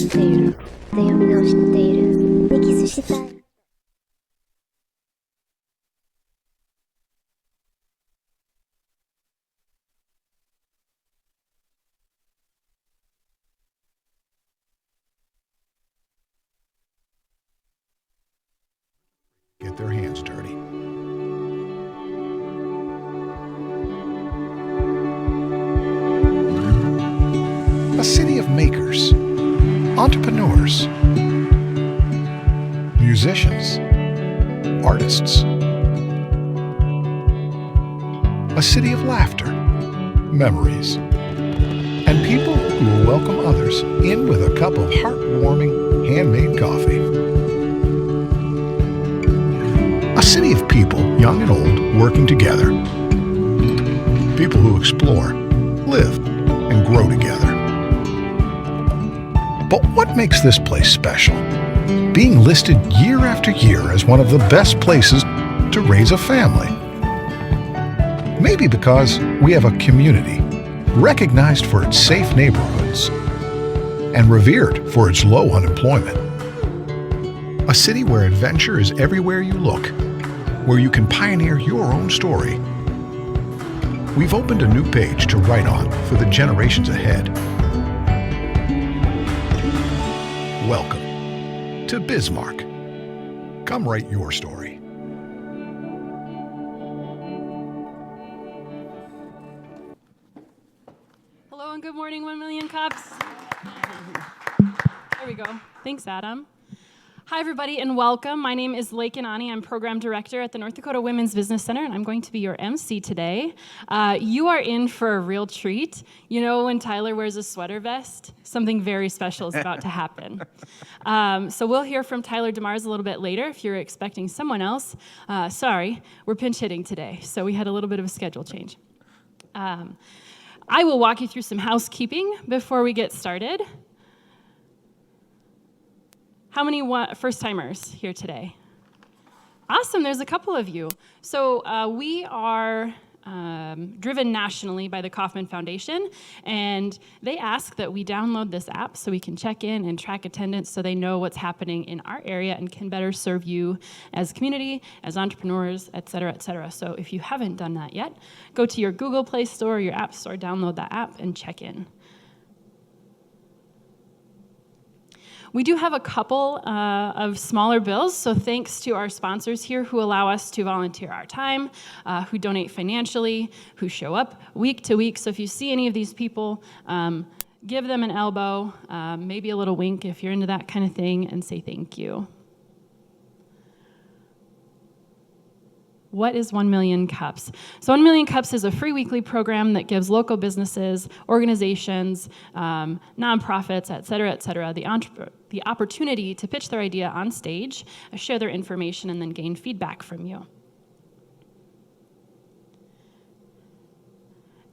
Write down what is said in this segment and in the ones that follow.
している読み直しているミキスしたいGet their hands dirty. A city of makers, entrepreneurs, musicians, artists. A city of laughter, memories, and people who will welcome others in with a cup of heartwarming handmade coffee. A city of people, young and old, working together. People who explore, live, and grow together. But what makes this place special? Being listed year after year as one of the best places to raise a family. Maybe because we have a community recognized for its safe neighborhoods and revered for its low unemployment. A city where adventure is everywhere you look, where you can pioneer your own story. We've opened a new page to write on for the generations ahead. Welcome to Bismarck. Come write your story. Hello and good morning, 1 Million Cups. There we go. Thanks, Adam. Hi, everybody, and welcome. My name is Laiken Aune. I'm Program Director at the North Dakota Women's Business Center, and I'm going to be your MC today. You are in for a real treat. You know when Tyler wears a sweater vest? Something very special is about to happen. So we'll hear from Tyler Demars a little bit later. If you're expecting someone else, sorry, we're pinch hitting today, so we had a little bit of a schedule change. I will walk you through some housekeeping before we get started. How many first-timers here today? Awesome, there's a couple of you. So we are driven nationally by the Kauffman Foundation, and they ask that we download this app so we can check in and track attendance so they know what's happening in our area and can better serve you as a community, as entrepreneurs, et cetera, et cetera. So if you haven't done that yet, go to your Google Play Store or your App Store, download that app, and check in. We do have a couple of smaller bills, so thanks to our sponsors here who allow us to volunteer our time, who donate financially, who show up week to week. So if you see any of these people, give them an elbow, maybe a little wink if you're into that kind of thing, and say thank you. What is 1 Million Cups? So 1 Million Cups is a free weekly program that gives local businesses, organizations, nonprofits, et cetera, the opportunity to pitch their idea on stage, share their information, and then gain feedback from you.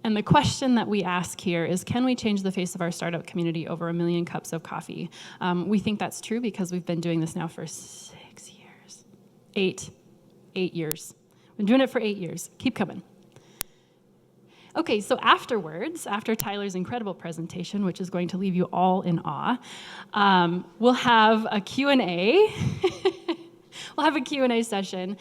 And the question that we ask here is, can we change the face of our startup community over 1 million cups of coffee? We think that's true because we've been doing this now for 6 years. 8 years. Been doing it for 8 years. Keep coming. Okay, so afterwards, after Tyler's incredible presentation, which is going to leave you all in awe, we'll have a Q&A. We'll have a Q&A session.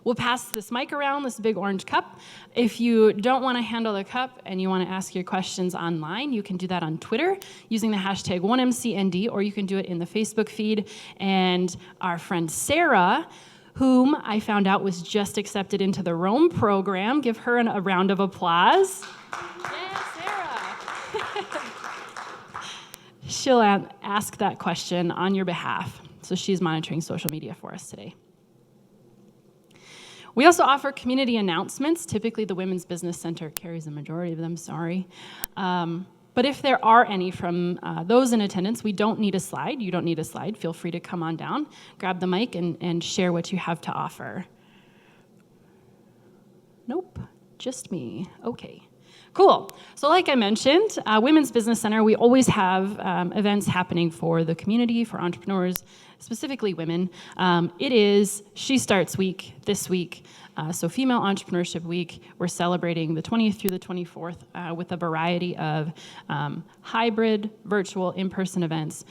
We'll pass this mic around, this big orange cup. If you don't want to handle the cup and you want to ask your questions online, you can do that on Twitter using the hashtag 1MCND, or you can do it in the Facebook feed. And our friend Sarah, whom I found out was just accepted into the Rome program. Give her a round of applause. Yeah, Sarah. She'll ask that question on your behalf. So she's monitoring social media for us today. We also offer community announcements. Typically, the Women's Business Center carries a majority of them, sorry. But if there are any from those in attendance, we don't need a slide. You don't need a slide. Feel free to come on down, grab the mic, and share what you have to offer. Nope, just me. Okay. Cool. So like I mentioned, Women's Business Center, we always have events happening for the community, for entrepreneurs, specifically women. It is She Starts Week this week. So Female Entrepreneurship Week, we're celebrating the 20th through the 24th with a variety of hybrid, virtual, in-person events.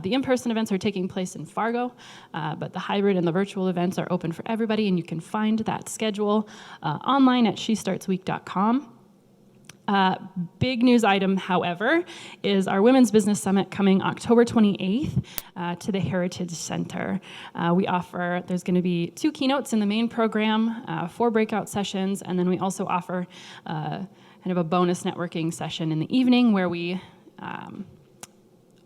The in-person events are taking place in Fargo, but the hybrid and the virtual events are open for everybody, and you can find that schedule online at shestartsweek.com. Big news item, however, is our Women's Business Summit coming October 28th to the Heritage Center. There's going to be 2 keynotes in the main program, 4 breakout sessions, and then we also offer kind of a bonus networking session in the evening where we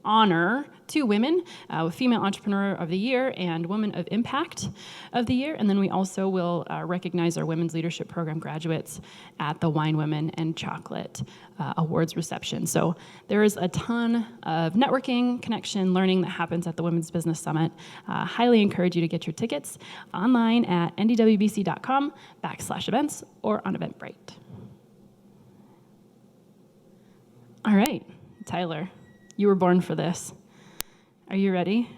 honor 2 women, Female Entrepreneur of the Year and Woman of Impact of the Year. And then we also will recognize our Women's Leadership Program graduates at the Wine, Women, and Chocolate Awards reception. So there is a ton of networking, connection, learning that happens at the Women's Business Summit. Highly encourage you to get your tickets online at ndwbc.com/events or on Eventbrite. All right, Tyler, you were born for this. Are you ready?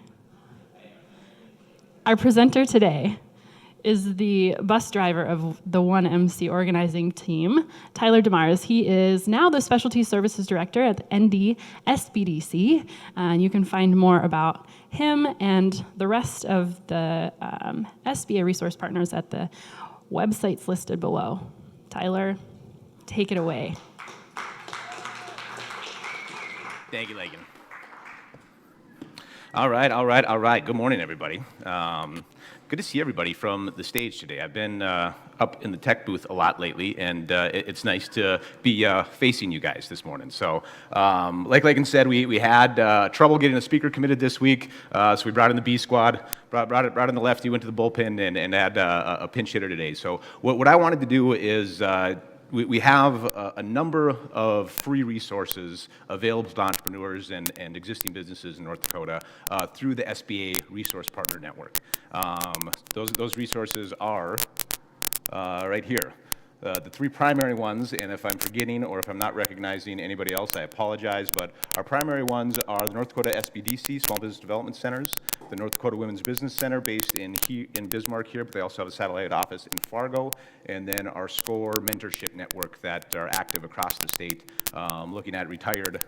Our presenter today is the bus driver of the 1MC organizing team, Tyler Demars. He is now the Specialty Services Director at the SBDC, and you can find more about him and the rest of the SBA resource partners at the websites listed below. Tyler, take it away. Thank you, Laiken. All right. Good morning, everybody. Good to see everybody from the stage today. I've been up in the tech booth a lot lately, and it's nice to be facing you guys this morning. So, like Laiken said, we had trouble getting a speaker committed this week, so we brought in the B squad, brought in the lefty, went to the bullpen, and had a pinch hitter today. So, what I wanted to do is we have a number of free resources available to entrepreneurs and existing businesses in North Dakota through the SBA Resource Partner Network. Those resources are right here. The 3 primary ones, and if I'm forgetting or if I'm not recognizing anybody else, I apologize, but our primary ones are the North Dakota SBDC, Small Business Development Centers, the North Dakota Women's Business Center based in Bismarck here, but they also have a satellite office in Fargo, and then our SCORE mentorship network that are active across the state, looking at retired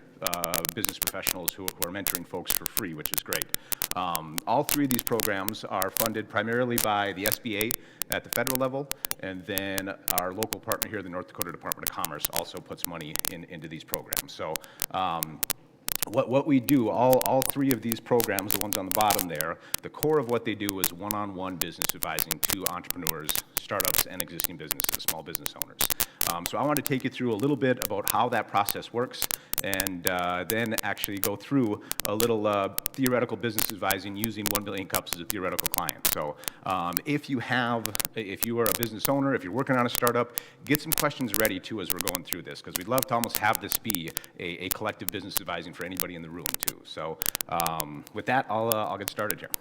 business professionals who are mentoring folks for free, which is great. All 3 of these programs are funded primarily by the SBA at the federal level, and then our local partner here, the North Dakota Department of Commerce, also puts money into these programs. So what we do, all 3 of these programs, the ones on the bottom there, the core of what they do is one-on-one business advising to entrepreneurs, startups, and existing businesses, small business owners. So I want to take you through a little bit about how that process works, and then actually go through a little theoretical business advising using 1 Million Cups as a theoretical client. So if you are a business owner, if you're working on a startup, get some questions ready too as we're going through this, because we'd love to almost have this be a collective business advising for anybody in the room too. So with that, I'll get started here.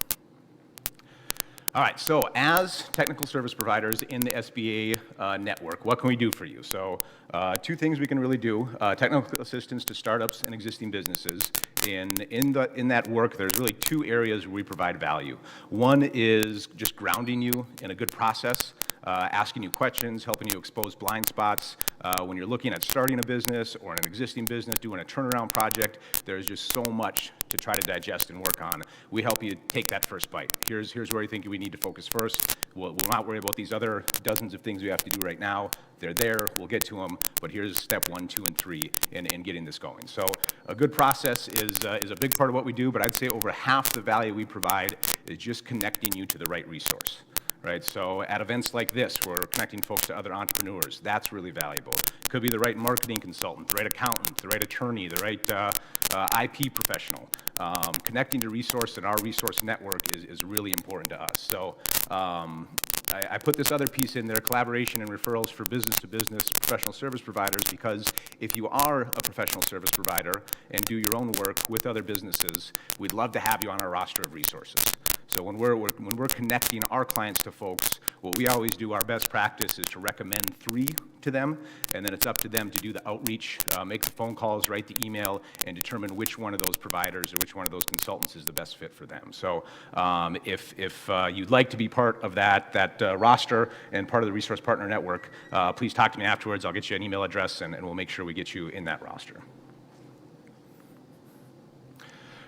All right, so as technical service providers in the SBA network, what can we do for you? So 2 things we can really do, technical assistance to startups and existing businesses. In that work, there's really 2 areas where we provide value. One is just grounding you in a good process, asking you questions, helping you expose blind spots. When you're looking at starting a business or an existing business, doing a turnaround project, there's just so much to try to digest and work on. We help you take that first bite. Here's where we think we need to focus first. We'll not worry about these other dozens of things we have to do right now. They're there, we'll get to them, but here's step 1, 2, and 3 in getting this going. So a good process is a big part of what we do, but I'd say over half the value we provide is just connecting you to the right resource. Right, so at events like this, where we're connecting folks to other entrepreneurs, that's really valuable. It could be the right marketing consultant, the right accountant, the right attorney, the right IP professional. Connecting to resource and our resource network is really important to us. So I put this other piece in there, collaboration and referrals for business-to-business professional service providers, because if you are a professional service provider and do your own work with other businesses, we'd love to have you on our roster of resources. So when we're connecting our clients to folks, what we always do, our best practice is to recommend 3 to them, and then it's up to them to do the outreach, make the phone calls, write the email, and determine which one of those providers or which one of those consultants is the best fit for them. So if you'd like to be part of that roster and part of the Resource Partner Network, please talk to me afterwards. I'll get you an email address, and we'll make sure we get you in that roster.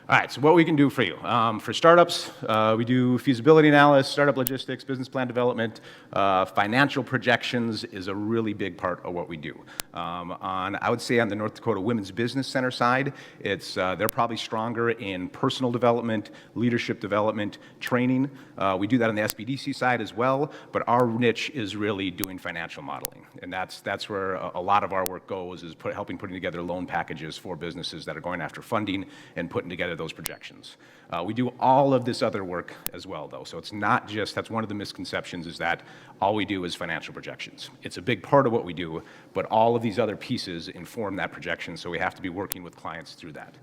All right, so what we can do for you. For startups, we do feasibility analysis, startup logistics, business plan development. Financial projections is a really big part of what we do. I would say on the North Dakota Women's Business Center side, they're probably stronger in personal development, leadership development, training. We do that on the SBDC side as well, but our niche is really doing financial modeling. And that's where a lot of our work goes, is helping putting together loan packages for businesses that are going after funding and putting together those projections. We do all of this other work as well, though. So it's not just, that's one of the misconceptions, is that all we do is financial projections. It's a big part of what we do, but all of these other pieces inform that projection, so we have to be working with clients through that.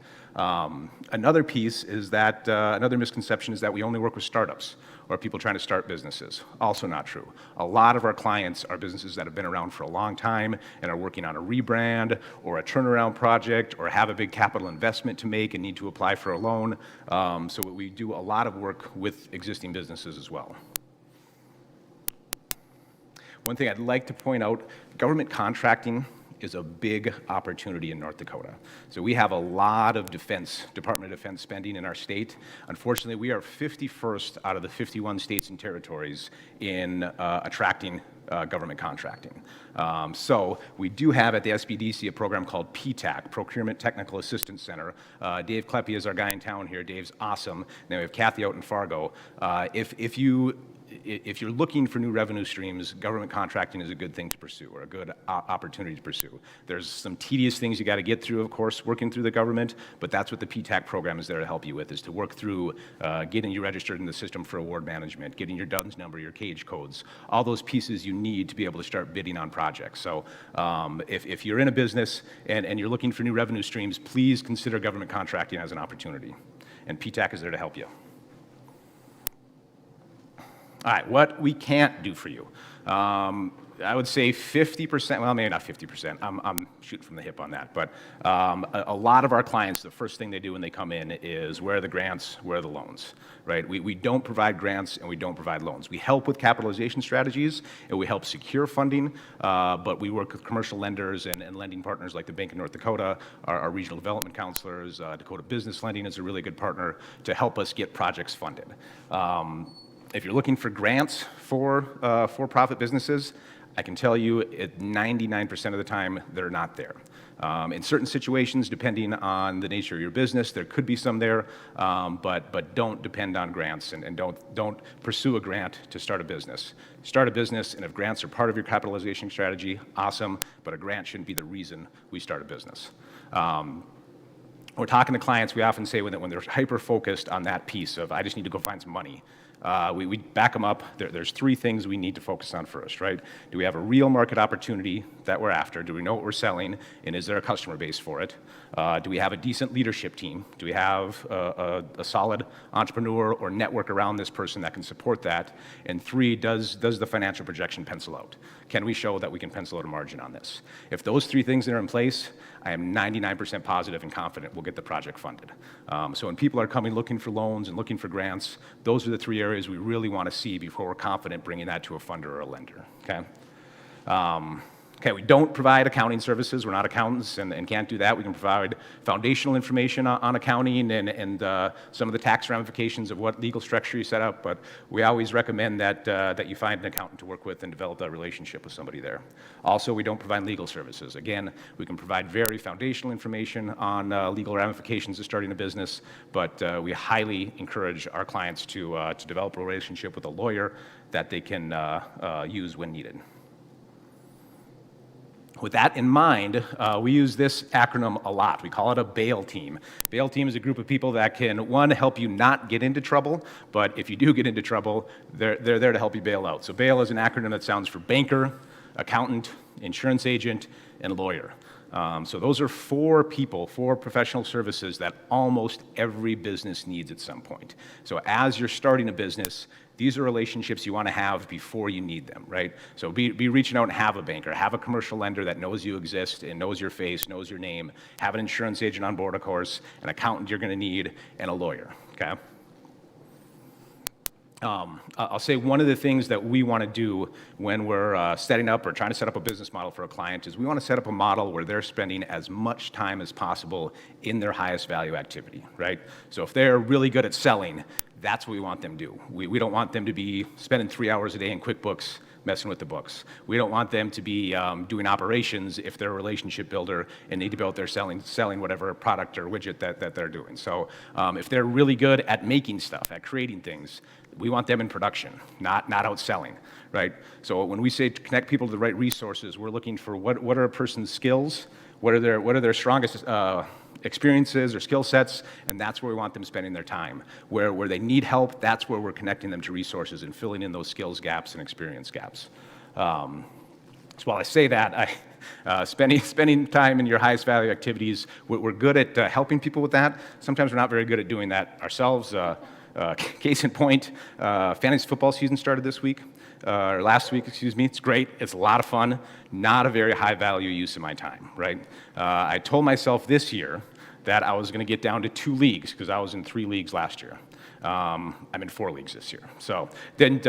Another piece is that, another misconception is that we only work with startups or people trying to start businesses. Also not true. A lot of our clients are businesses that have been around for a long time and are working on a rebrand or a turnaround project or have a big capital investment to make and need to apply for a loan. So we do a lot of work with existing businesses as well. One thing I'd like to point out, government contracting is a big opportunity in North Dakota. So we have a lot of Department of Defense spending in our state. Unfortunately, we are 51st out of the 51 states and territories in attracting government contracting. So we do have at the SBDC a program called PTAC, Procurement Technical Assistance Center. Dave Kleppe is our guy in town here. Dave's awesome. Then we have Kathy out in Fargo. If you're looking for new revenue streams, government contracting is a good thing to pursue, or a good opportunity to pursue. There's some tedious things you got to get through, of course, working through the government, but that's what the PTAC program is there to help you with, is to work through getting you registered in the system for award management, getting your DUNS number, your cage codes, all those pieces you need to be able to start bidding on projects. So if you're in a business and you're looking for new revenue streams, please consider government contracting as an opportunity, and PTAC is there to help you. All right, what we can't do for you. I would say 50%, well, maybe not 50%, I'm shooting from the hip on that, but a lot of our clients, the first thing they do when they come in is, where are the grants, where are the loans, right? We don't provide grants and we don't provide loans. We help with capitalization strategies and we help secure funding, but we work with commercial lenders and lending partners like the Bank of North Dakota, our regional development counselors. Dakota Business Lending is a really good partner to help us get projects funded. If you're looking for grants for for-profit businesses, I can tell you 99% of the time they're not there. In certain situations, depending on the nature of your business, there could be some there, but don't depend on grants and don't pursue a grant to start a business. Start a business, and if grants are part of your capitalization strategy, awesome, but a grant shouldn't be the reason we start a business. We're talking to clients, we often say when they're hyper-focused on that piece of, I just need to go find some money, we back them up. There's 3 things we need to focus on first, right? Do we have a real market opportunity that we're after? Do we know what we're selling? And is there a customer base for it? Do we have a decent leadership team? Do we have a solid entrepreneur or network around this person that can support that? And 3, does the financial projection pencil out? Can we show that we can pencil out a margin on this? If those 3 things are in place, I am 99% positive and confident we'll get the project funded. So when people are coming looking for loans and looking for grants, those are the 3 areas we really want to see before we're confident bringing that to a funder or a lender, okay? Okay, we don't provide accounting services. We're not accountants and can't do that. We can provide foundational information on accounting and some of the tax ramifications of what legal structure you set up, but we always recommend that you find an accountant to work with and develop that relationship with somebody there. Also, we don't provide legal services. Again, we can provide very foundational information on legal ramifications of starting a business, but we highly encourage our clients to develop a relationship with a lawyer that they can use when needed. With that in mind, we use this acronym a lot. We call it a BAIL team. BAIL team is a group of people that can, 1, help you not get into trouble, but if you do get into trouble, they're there to help you bail out. So BAIL is an acronym that sounds for banker, accountant, insurance agent, and lawyer. So those are 4 people, 4 professional services that almost every business needs at some point. So as you're starting a business, these are relationships you want to have before you need them, right? So be reaching out and have a banker, have a commercial lender that knows you exist and knows your face, knows your name, have an insurance agent on board, of course, an accountant you're going to need, and a lawyer, okay? I'll say one of the things that we want to do when we're setting up or trying to set up a business model for a client is we want to set up a model where they're spending as much time as possible in their highest value activity, right? So if they're really good at selling, that's what we want them to do. We don't want them to be spending 3 hours a day in QuickBooks messing with the books. We don't want them to be doing operations if they're a relationship builder and need to be out there selling whatever product or widget that they're doing. So if they're really good at making stuff, at creating things, we want them in production, not out selling, right? So when we say to connect people to the right resources, we're looking for what are a person's skills, what are their strongest experiences or skill sets, and that's where we want them spending their time. Where they need help, that's where we're connecting them to resources and filling in those skills gaps and experience gaps. So while I say that, spending time in your highest value activities, we're good at helping people with that. Sometimes we're not very good at doing that ourselves. Case in point, fantasy football season started this week, or last week, excuse me. It's great. It's a lot of fun. Not a very high value use of my time, right? I told myself this year that I was going to get down to 2 leagues because I was in 3 leagues last year. I'm in 4 leagues this year. So didn't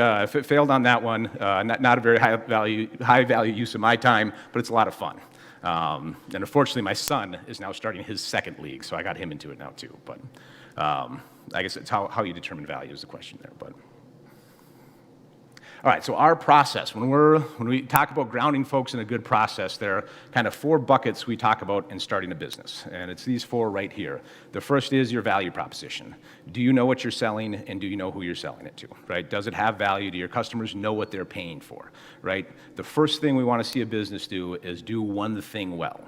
failed on that one. Not a very high value use of my time, but it's a lot of fun. And unfortunately, my son is now starting his 2nd league, so I got him into it now too. But I guess it's how you determine value is the question there. But all right, so our process, when we talk about grounding folks in a good process, there are kind of 4 buckets we talk about in starting a business, and it's these 4 right here. The first is your value proposition. Do you know what you're selling, and do you know who you're selling it to, right? Does it have value? Do your customers know what they're paying for, right? The first thing we want to see a business do is do one thing well.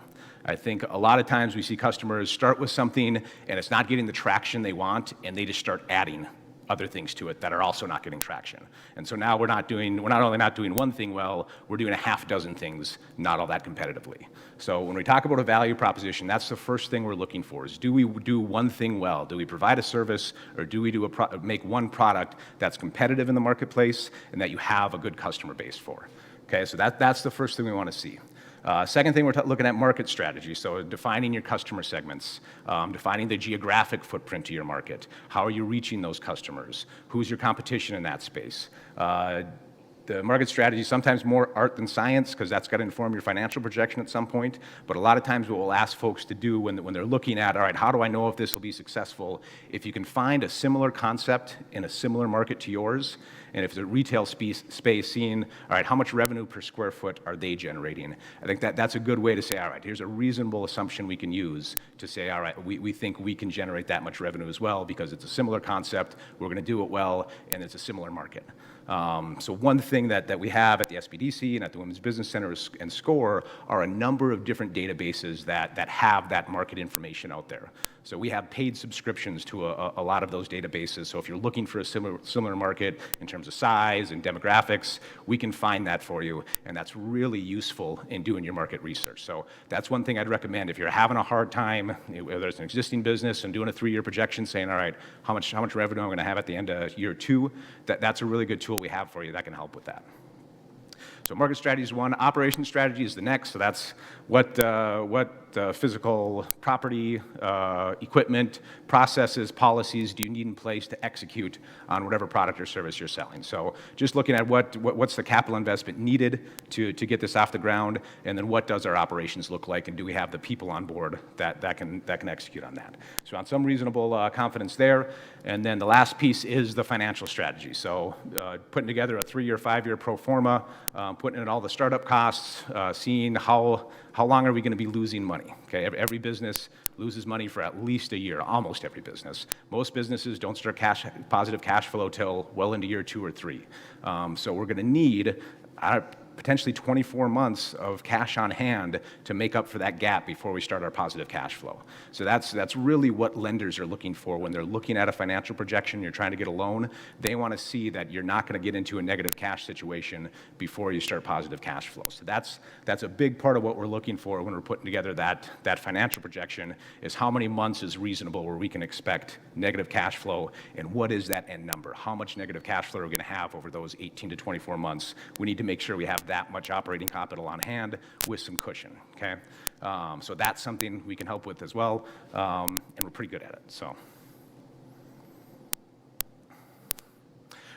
I think a lot of times we see customers start with something, and it's not getting the traction they want, and they just start adding other things to it that are also not getting traction. And so now we're not only not doing one thing well, we're doing a half dozen things not all that competitively. So when we talk about a value proposition, that's the first thing we're looking for is do we do one thing well? Do we provide a service, or do we make one product that's competitive in the marketplace and that you have a good customer base for? Okay, so that's the first thing we want to see. Second thing, we're looking at market strategy, so defining your customer segments, defining the geographic footprint to your market. How are you reaching those customers? Who's your competition in that space? The market strategy is sometimes more art than science because that's got to inform your financial projection at some point. But a lot of times what we'll ask folks to do when they're looking at, all right, how do I know if this will be successful? If you can find a similar concept in a similar market to yours, and if it's a retail space seeing, all right, how much revenue per square foot are they generating? I think that's a good way to say, all right, here's a reasonable assumption we can use to say, all right, we think we can generate that much revenue as well because it's a similar concept, we're going to do it well, and it's a similar market. So one thing that we have at the SBDC and at the Women's Business Center and SCORE are a number of different databases that have that market information out there. So we have paid subscriptions to a lot of those databases. So if you're looking for a similar market in terms of size and demographics, we can find that for you, and that's really useful in doing your market research. So that's one thing I'd recommend. If you're having a hard time, whether it's an existing business and doing a 3-year projection, saying, all right, how much revenue I'm going to have at the end of year 2, that's a really good tool we have for you that can help with that. So market strategy is one. Operation strategy is the next. So that's what physical property, equipment, processes, policies do you need in place to execute on whatever product or service you're selling. So just looking at what's the capital investment needed to get this off the ground, and then what does our operations look like, and do we have the people on board that can execute on that. So on some reasonable confidence there. And then the last piece is the financial strategy. So putting together a 3-year, 5-year pro forma, putting in all the startup costs, seeing how long are we going to be losing money. Okay, every business loses money for at least a year, almost every business. Most businesses don't start positive cash flow till well into year 2 or 3. So we're going to need potentially 24 months of cash on hand to make up for that gap before we start our positive cash flow. So that's really what lenders are looking for when they're looking at a financial projection, you're trying to get a loan. They want to see that you're not going to get into a negative cash situation before you start positive cash flow. So that's a big part of what we're looking for when we're putting together that financial projection, is how many months is reasonable where we can expect negative cash flow, and what is that end number? How much negative cash flow are we going to have over those 18 to 24 months? We need to make sure we have that much operating capital on hand with some cushion, okay? So that's something we can help with as well, and we're pretty good at it, so.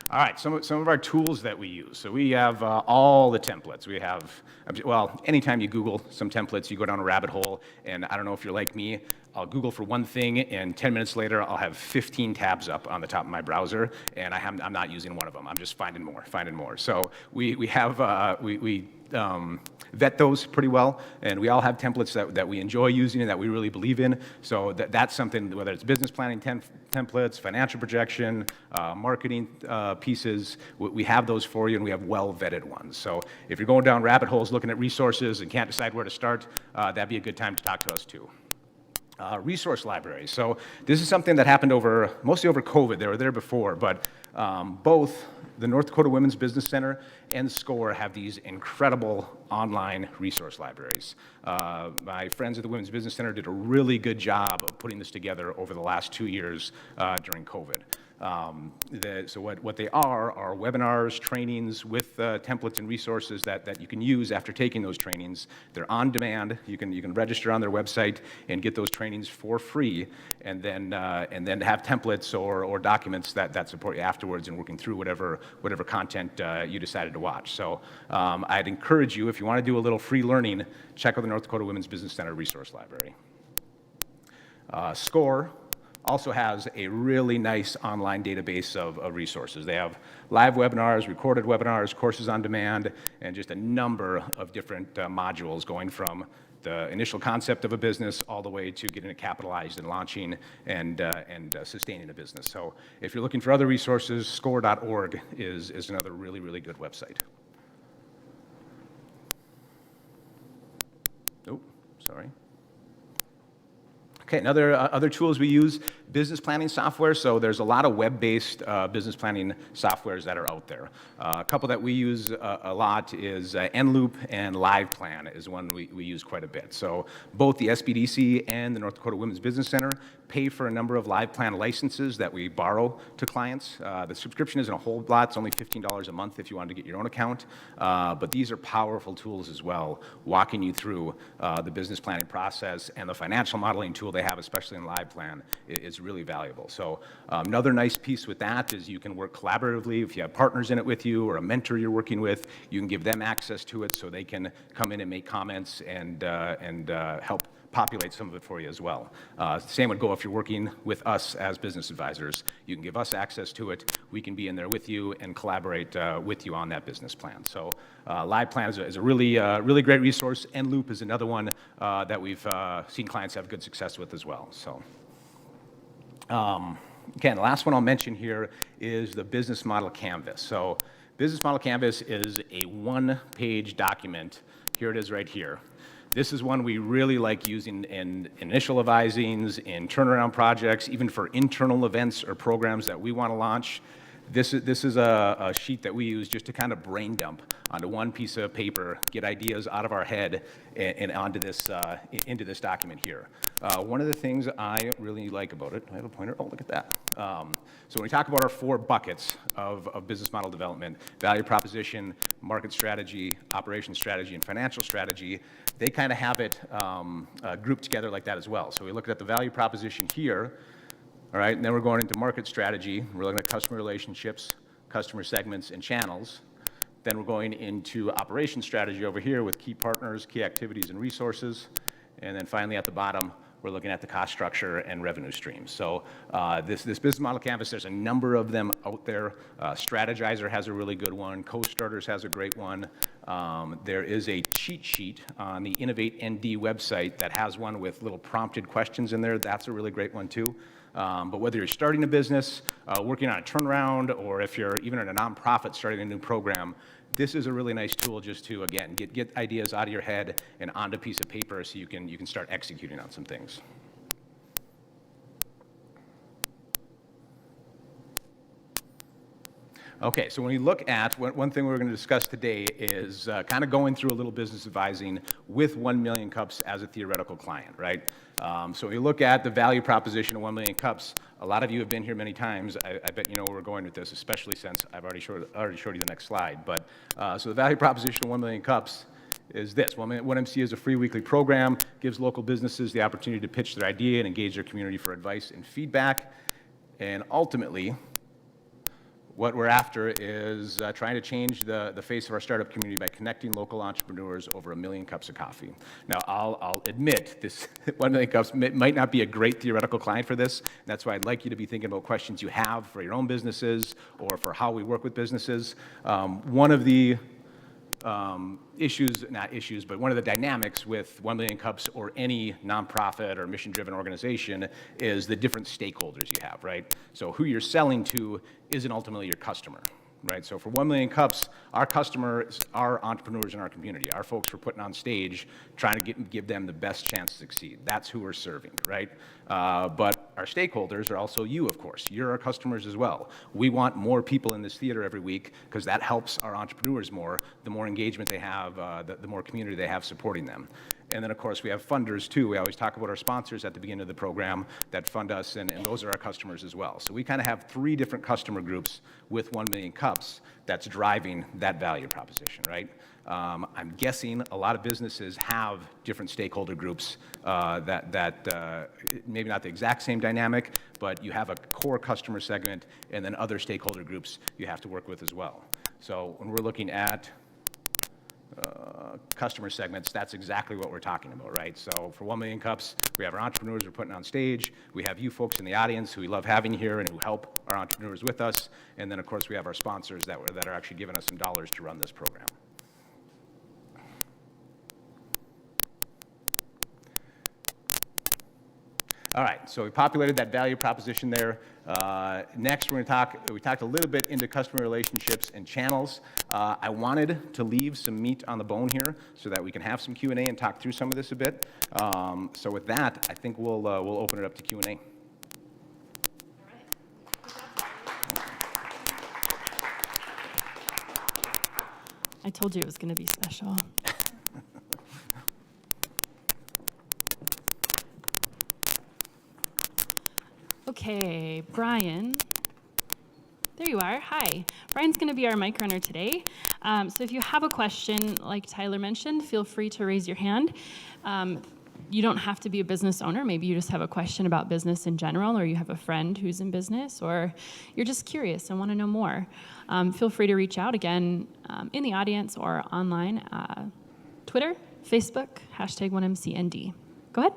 All right, some of our tools that we use. So we have all the templates. We have, well, anytime you Google some templates, you go down a rabbit hole, and I don't know if you're like me, I'll Google for one thing, and 10 minutes later, I'll have 15 tabs up on the top of my browser, and I'm not using one of them. I'm just finding more. So we vet those pretty well, and we all have templates that we enjoy using and that we really believe in. So that's something, whether it's business planning templates, financial projection, marketing pieces, we have those for you, and we have well-vetted ones. So if you're going down rabbit holes looking at resources and can't decide where to start, that'd be a good time to talk to us too. Resource libraries. So this is something that happened mostly over COVID. They were there before, but both the North Dakota Women's Business Center and SCORE have these incredible online resource libraries. My friends at the Women's Business Center did a really good job of putting this together over the last 2 years during COVID. So what they are webinars, trainings with templates and resources that you can use after taking those trainings. They're on demand. You can register on their website and get those trainings for free, and then have templates or documents that support you afterwards in working through whatever content you decided to watch. So I'd encourage you, if you want to do a little free learning, check out the North Dakota Women's Business Center Resource Library. SCORE also has a really nice online database of resources. They have live webinars, recorded webinars, courses on demand, and just a number of different modules going from the initial concept of a business all the way to getting it capitalized and launching and sustaining a business. So if you're looking for other resources, score.org is another really, really good website. Oh, sorry. Okay, other tools we use, business planning software. So there's a lot of web-based business planning softwares that are out there. A couple that we use a lot is NLoop and LivePlan is one we use quite a bit. So both the SBDC and the North Dakota Women's Business Center pay for a number of LivePlan licenses that we borrow to clients. The subscription isn't a whole lot. It's only $15 a month if you want to get your own account. But these are powerful tools as well, walking you through the business planning process, and the financial modeling tool they have, especially in LivePlan, is really valuable. So another nice piece with that is you can work collaboratively. If you have partners in it with you or a mentor you're working with, you can give them access to it so they can come in and make comments and help populate some of it for you as well. Same would go if you're working with us as business advisors. You can give us access to it. We can be in there with you and collaborate with you on that business plan. So LivePlan is a really great resource. NLoop is another one that we've seen clients have good success with as well. So again, the last one I'll mention here is the business model canvas. So business model canvas is a one-page document. Here it is right here. This is one we really like using in initial advisings, in turnaround projects, even for internal events or programs that we want to launch. This is a sheet that we use just to kind of brain dump onto one piece of paper, get ideas out of our head and onto this into this document here. One of the things I really like about it, do I have a pointer? Oh, look at that. So when we talk about our 4 buckets of business model development, value proposition, market strategy, operations strategy, and financial strategy, they kind of have it grouped together like that as well. So we look at the value proposition here. All right, and then we're going into market strategy. We're looking at customer relationships, customer segments, and channels. Then we're going into operations strategy over here with key partners, key activities, and resources. And then finally at the bottom, we're looking at the cost structure and revenue streams. So this business model canvas, there's a number of them out there. Strategizer has a really good one. Co-Starters has a great one. There is a cheat sheet on the Innovate ND website that has one with little prompted questions in there. That's a really great one too. But whether you're starting a business, working on a turnaround, or if you're even in a nonprofit starting a new program, this is a really nice tool just to, again, get ideas out of your head and onto a piece of paper so you can start executing on some things. Okay, so when you look at, one thing we're going to discuss today is kind of going through a little business advising with 1 Million Cups as a theoretical client, right? So when you look at the value proposition of 1 Million Cups, a lot of you have been here many times. I bet you know where we're going with this, especially since I've already showed you the next slide. But so the value proposition of 1 Million Cups is this. 1MC is a free weekly program, gives local businesses the opportunity to pitch their idea and engage their community for advice and feedback. And ultimately, what we're after is trying to change the face of our startup community by connecting local entrepreneurs over 1 million cups of coffee. Now, I'll admit this 1 million cups might not be a great theoretical client for this. That's why I'd like you to be thinking about questions you have for your own businesses or for how we work with businesses. One of the not issues, but one of the dynamics with 1 Million Cups or any nonprofit or mission-driven organization is the different stakeholders you have, right? So who you're selling to isn't ultimately your customer, right? So for 1 Million Cups, our customers are entrepreneurs in our community. Our folks we're putting on stage, trying to give them the best chance to succeed. That's who we're serving, right? But our stakeholders are also you, of course. You're our customers as well. We want more people in this theater every week because that helps our entrepreneurs more. The more engagement they have, the more community they have supporting them. And then, of course, we have funders, too. We always talk about our sponsors at the beginning of the program that fund us, and those are our customers as well. So we kind of have 3 different customer groups with 1 Million Cups that's driving that value proposition, right? I'm guessing a lot of businesses have different stakeholder groups that maybe not the exact same dynamic, but you have a core customer segment and then other stakeholder groups you have to work with as well. So when we're looking at customer segments, that's exactly what we're talking about, right? So for 1 Million Cups, we have our entrepreneurs we're putting on stage. We have you folks in the audience who we love having here and who help our entrepreneurs with us. And then, of course, we have our sponsors that are actually giving us some dollars to run this program. All right, so we populated that value proposition there. Next, we talked a little bit into customer relationships and channels. I wanted to leave some meat on the bone here so that we can have some Q&A and talk through some of this a bit. So with that, I think we'll open it up to Q&A. I told you it was going to be special. Okay, Brian. There you are. Hi. Brian's going to be our mic runner today. So if you have a question, like Tyler mentioned, feel free to raise your hand. You don't have to be a business owner. Maybe you just have a question about business in general, or you have a friend who's in business, or you're just curious and want to know more. Feel free to reach out again in the audience or online. Twitter, Facebook, #1MCND. Go ahead.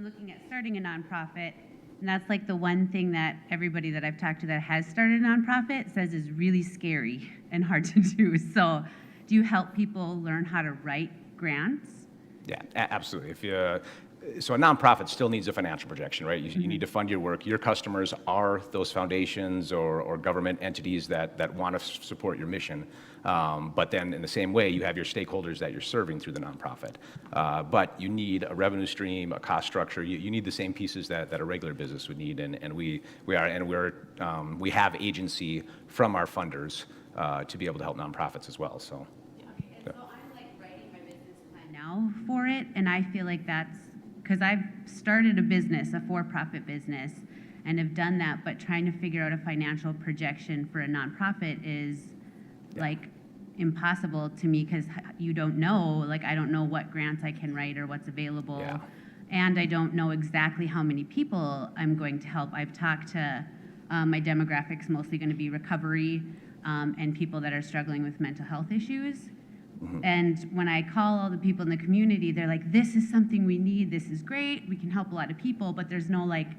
Looking at starting a nonprofit, and that's like the one thing that everybody that I've talked to that has started a nonprofit says is really scary and hard to do. So do you help people learn how to write grants? Yeah, absolutely. So a nonprofit still needs a financial projection, right? You need to fund your work. Your customers are those foundations or government entities that want to support your mission. But then in the same way, you have your stakeholders that you're serving through the nonprofit. But you need a revenue stream, a cost structure. You need the same pieces that a regular business would need. And we have agency from our funders to be able to help nonprofits as well. So. So I'm like writing my business plan now for it, and I feel like that's because I've started a business, a for-profit business, and have done that, but trying to figure out a financial projection for a nonprofit is like impossible to me because you don't know, like I don't know what grants I can write or what's available. Yeah. And I don't know exactly how many people I'm going to help. I've talked to my demographics, mostly going to be recovery and people that are struggling with mental health issues. Mm-hmm. And when I call all the people in the community, they're like, this is something we need, this is great, we can help a lot of people, but there's no like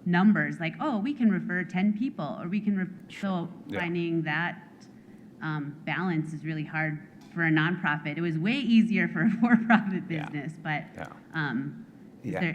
numbers, like, oh, we can refer 10 people, or we can, so finding that balance is really hard for a nonprofit. It was way easier for a for-profit business, but Yeah.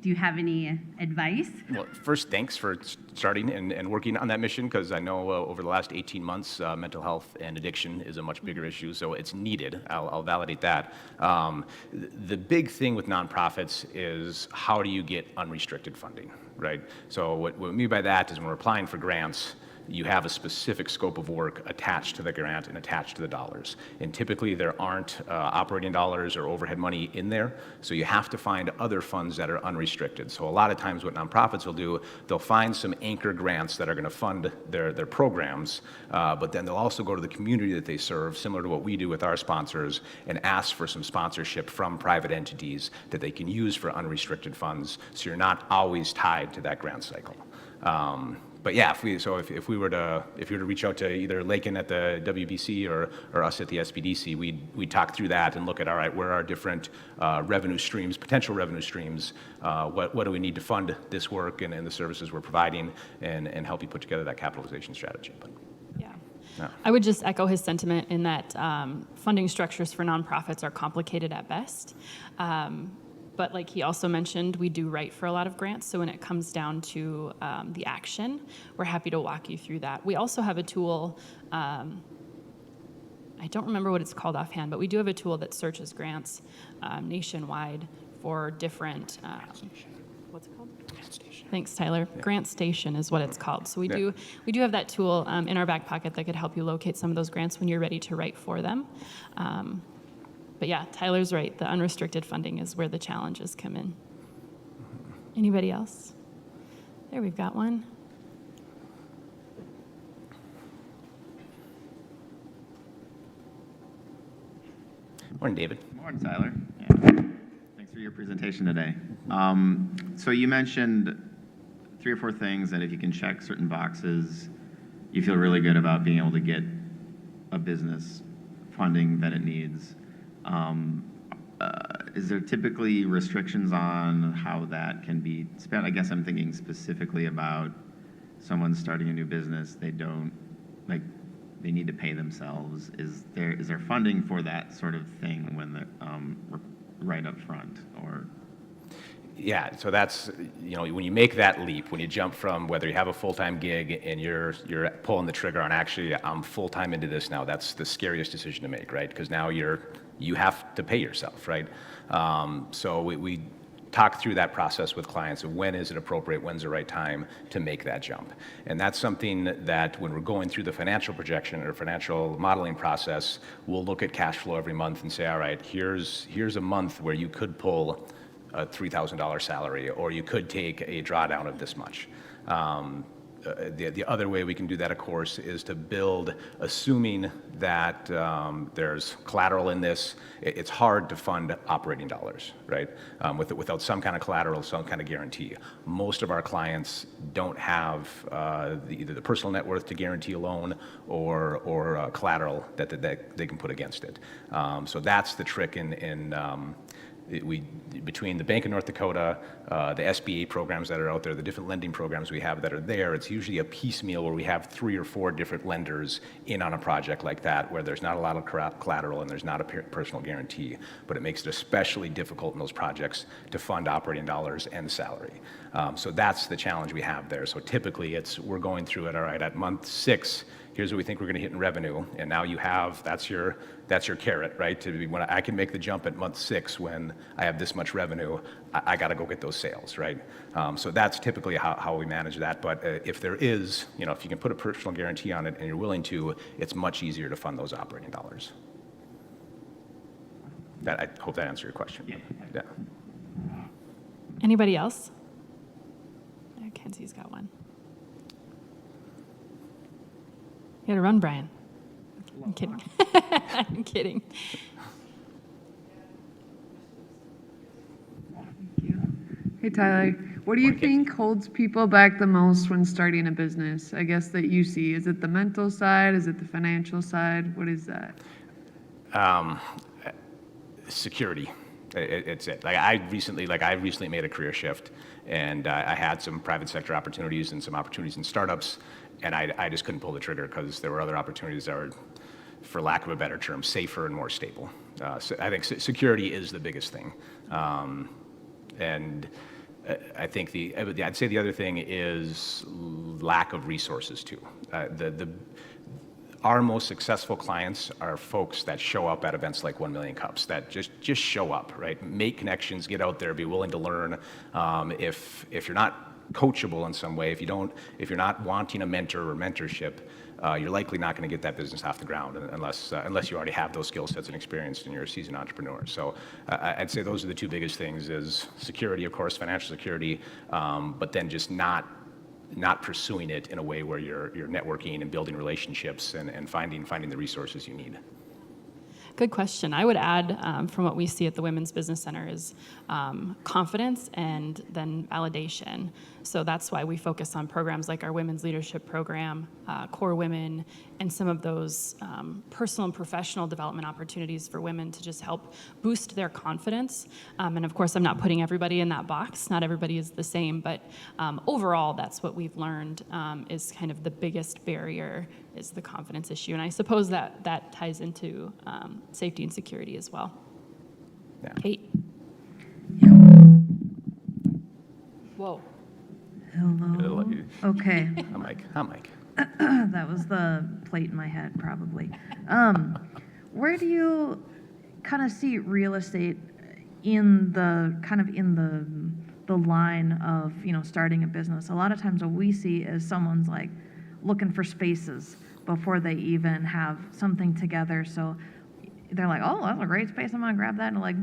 Do you have any advice? Well, first, thanks for starting and working on that mission, because I know over the last 18 months, mental health and addiction is a much bigger issue, so it's needed. I'll validate that. The big thing with nonprofits is how do you get unrestricted funding, right? So what we mean by that is when we're applying for grants, you have a specific scope of work attached to the grant and attached to the dollars. And typically there aren't operating dollars or overhead money in there, so you have to find other funds that are unrestricted. So a lot of times what nonprofits will do, they'll find some anchor grants that are gonna fund their programs, but then they'll also go to the community that they serve, similar to what we do with our sponsors, and ask for some sponsorship from private entities that they can use for unrestricted funds, so you're not always tied to that grant cycle. But yeah, if we were to reach out to either Laiken at the WBC or us at the SBDC, we'd talk through that and look at, all right, where are our different revenue streams, potential revenue streams, what do we need to fund this work and the services we're providing, and help you put together that capitalization strategy. But, Yeah. no. I would just echo his sentiment in that funding structures for nonprofits are complicated at best. But like he also mentioned, we do write for a lot of grants. So when it comes down to the action, we're happy to walk you through that. We also have a tool, I don't remember what it's called offhand, but we do have a tool that searches grants nationwide for different, what's it called? Thanks, Tyler. Yeah. Grant Station is what it's called. So we do have that tool in our back pocket that could help you locate some of those grants when you're ready to write for them. But yeah, Tyler's right. The unrestricted funding is where the challenges come in. Anybody else? There, we've got one. Morning, David. Morning, Tyler. Yeah. Thanks for your presentation today. So you mentioned 3 or 4 things that if you can check certain boxes, you feel really good about being able to get a business funding that it needs. Is there typically restrictions on how that can be spent? I guess I'm thinking specifically about someone starting a new business. They need to pay themselves. Is there funding for that sort of thing when they're right up front, or? Yeah, so that's, when you make that leap, when you jump from whether you have a full-time gig and you're pulling the trigger on actually I'm full-time into this now, that's the scariest decision to make, right? Because now you have to pay yourself, right? So we talk through that process with clients of when is it appropriate, when's the right time to make that jump. And that's something that when we're going through the financial projection or financial modeling process, we'll look at cash flow every month and say, all right, here's a month where you could pull a $3,000 salary, or you could take a drawdown of this much. The other way we can do that, of course, is to build, assuming that there's collateral in this. It's hard to fund operating dollars, right? Without some kind of collateral, some kind of guarantee. Most of our clients don't have either the personal net worth to guarantee a loan or collateral that they can put against it. So that's the trick between the Bank of North Dakota, the SBA programs that are out there, the different lending programs we have that are there, it's usually a piecemeal where we have 3 or 4 different lenders in on a project like that, where there's not a lot of collateral and there's not a personal guarantee, but it makes it especially difficult in those projects to fund operating dollars and salary. So that's the challenge we have there. So typically we're going through it, all right, at month 6, here's what we think we're going to hit in revenue, and now that's your carrot, right? When I can make the jump at month 6 when I have this much revenue, I got to go get those sales, right? So that's typically how we manage that. But if there is, if you can put a personal guarantee on it and you're willing to, it's much easier to fund those operating dollars. I hope that answers your question. Yeah. Anybody else? Kenzie's got one. You gotta run, Brian. I'm kidding. I'm kidding. Thank you. Hey, Tyler, what do you think holds people back the most when starting a business? I guess that you see. Is it the mental side? Is it the financial side? What is that? Security. It's it. I recently made a career shift, and I had some private sector opportunities and some opportunities in startups, and I just couldn't pull the trigger because there were other opportunities that were, for lack of a better term, safer and more stable. So I think security is the biggest thing. And I think I'd say the other thing is lack of resources too. Our most successful clients are folks that show up at events like 1 Million Cups, that just show up, right? Make connections, get out there, be willing to learn. If you're not coachable in some way, if you're not wanting a mentor or mentorship, you're likely not going to get that business off the ground unless you already have those skill sets and experience and you're a seasoned entrepreneur. So I'd say those are the two biggest things: is security, of course, financial security, but then just not pursuing it in a way where you're networking and building relationships and finding the resources you need. Good question. I would add, from what we see at the Women's Business Center, is confidence and then validation. So that's why we focus on programs like our Women's Leadership Program, Core Women, and some of those personal and professional development opportunities for women to just help boost their confidence. And of course, I'm not putting everybody in that box. Not everybody is the same, but overall, that's what we've learned is kind of the biggest barrier is the confidence issue. And I suppose that ties into safety and security as well. Yeah. Kate? Whoa. Hello. Okay. Hi, Mike. That was the plate in my head, probably. Where do you kind of see real estate in the line of starting a business? A lot of times, what we see is someone's like looking for spaces before they even have something together. So they're like, "Oh, that's a great space. I'm gonna grab that," and like,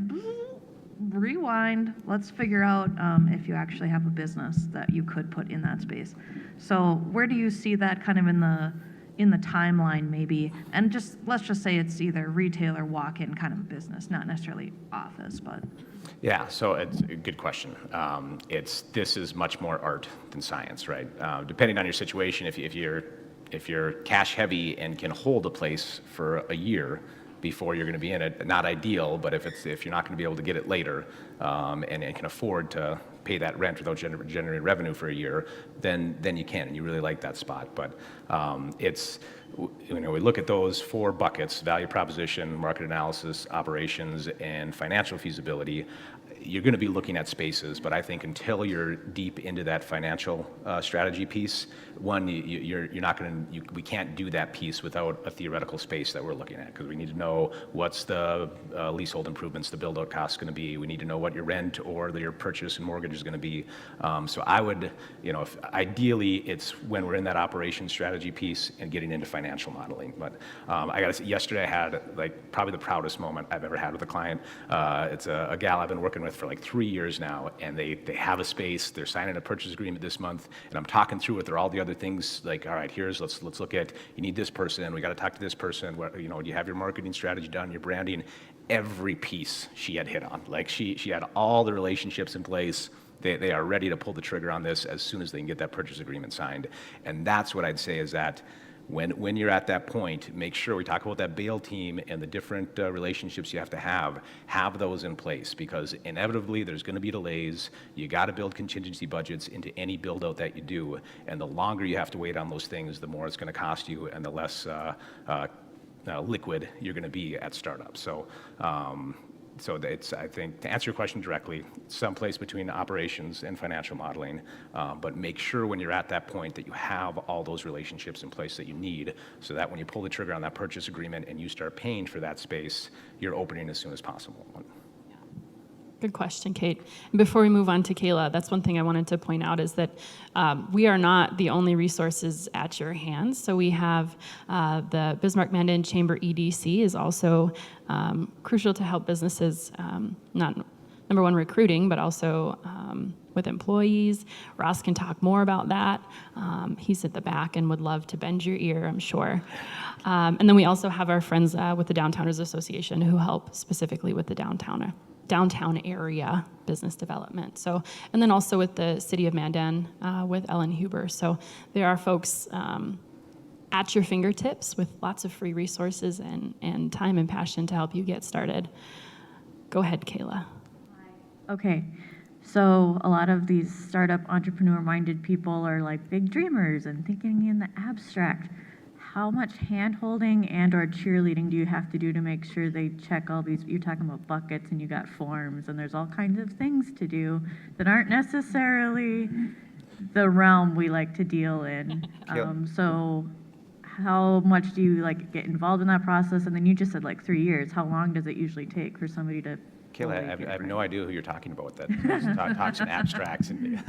rewind. Let's figure out if you actually have a business that you could put in that space. So where do you see that kind of in the timeline, maybe? And let's just say it's either retail or walk-in kind of a business, not necessarily office, but. Yeah, so it's a good question. This is much more art than science, right? Depending on your situation, if you're cash heavy and can hold a place for a year before you're going to be in it, not ideal, but if you're not going to be able to get it later and can afford to pay that rent without generating revenue for a year, then you can, and you really like that spot. But we look at those 4 buckets: value proposition, market analysis, operations, and financial feasibility. You're going to be looking at spaces, but I think until you're deep into that financial strategy piece, one, we can't do that piece without a theoretical space that we're looking at, because we need to know what's the leasehold improvements, the build-out cost going to be. We need to know what your rent or your purchase and mortgage is going to be. So I would, ideally, it's when we're in that operations strategy piece and getting into financial modeling. But I got to say, yesterday I had probably the proudest moment I've ever had with a client. It's a gal I've been working with for 3 years now, and they have a space. They're signing a purchase agreement this month, and I'm talking through with her all the other things. All right, let's look at, you need this person. We got to talk to this person. Do you have your marketing strategy done? Your branding? Every piece she had hit on. She had all the relationships in place. They are ready to pull the trigger on this as soon as they can get that purchase agreement signed. And that's what I'd say is that when you're at that point, make sure we talk about that bail team and the different relationships you have to have those in place, because inevitably there's going to be delays. You got to build contingency budgets into any build out that you do, and the longer you have to wait on those things, the more it's going to cost you, and the less liquid you're going to be at startup. So I think, to answer your question directly, someplace between operations and financial modeling, but make sure when you're at that point that you have all those relationships in place that you need, so that when you pull the trigger on that purchase agreement and you start paying for that space, you're opening as soon as possible. Good question, Kate. And before we move on to Kayla, that's one thing I wanted to point out is that we are not the only resources at your hands. So we have the Bismarck-Mandan Chamber EDC is also crucial to help businesses, not number one, recruiting, but also with employees. Ross can talk more about that. He's at the back and would love to bend your ear, I'm sure. And then we also have our friends with the Downtowners Association who help specifically with the downtown area business development. So, and then also with the City of Mandan with Ellen Huber. So there are folks at your fingertips with lots of free resources and time and passion to help you get started. Go ahead, Kayla. Okay, so a lot of these startup entrepreneur-minded people are like big dreamers and thinking in the abstract. how much hand-holding and or cheerleading do you have to do to make sure they check all these, you're talking about buckets and you got forms and there's all kinds of things to do that aren't necessarily the realm we like to deal in. So how much do you like get involved in that process? And then you just said like 3 years. How long does it usually take for somebody to? Kayla, I have no idea who you're talking about. That talks in abstracts and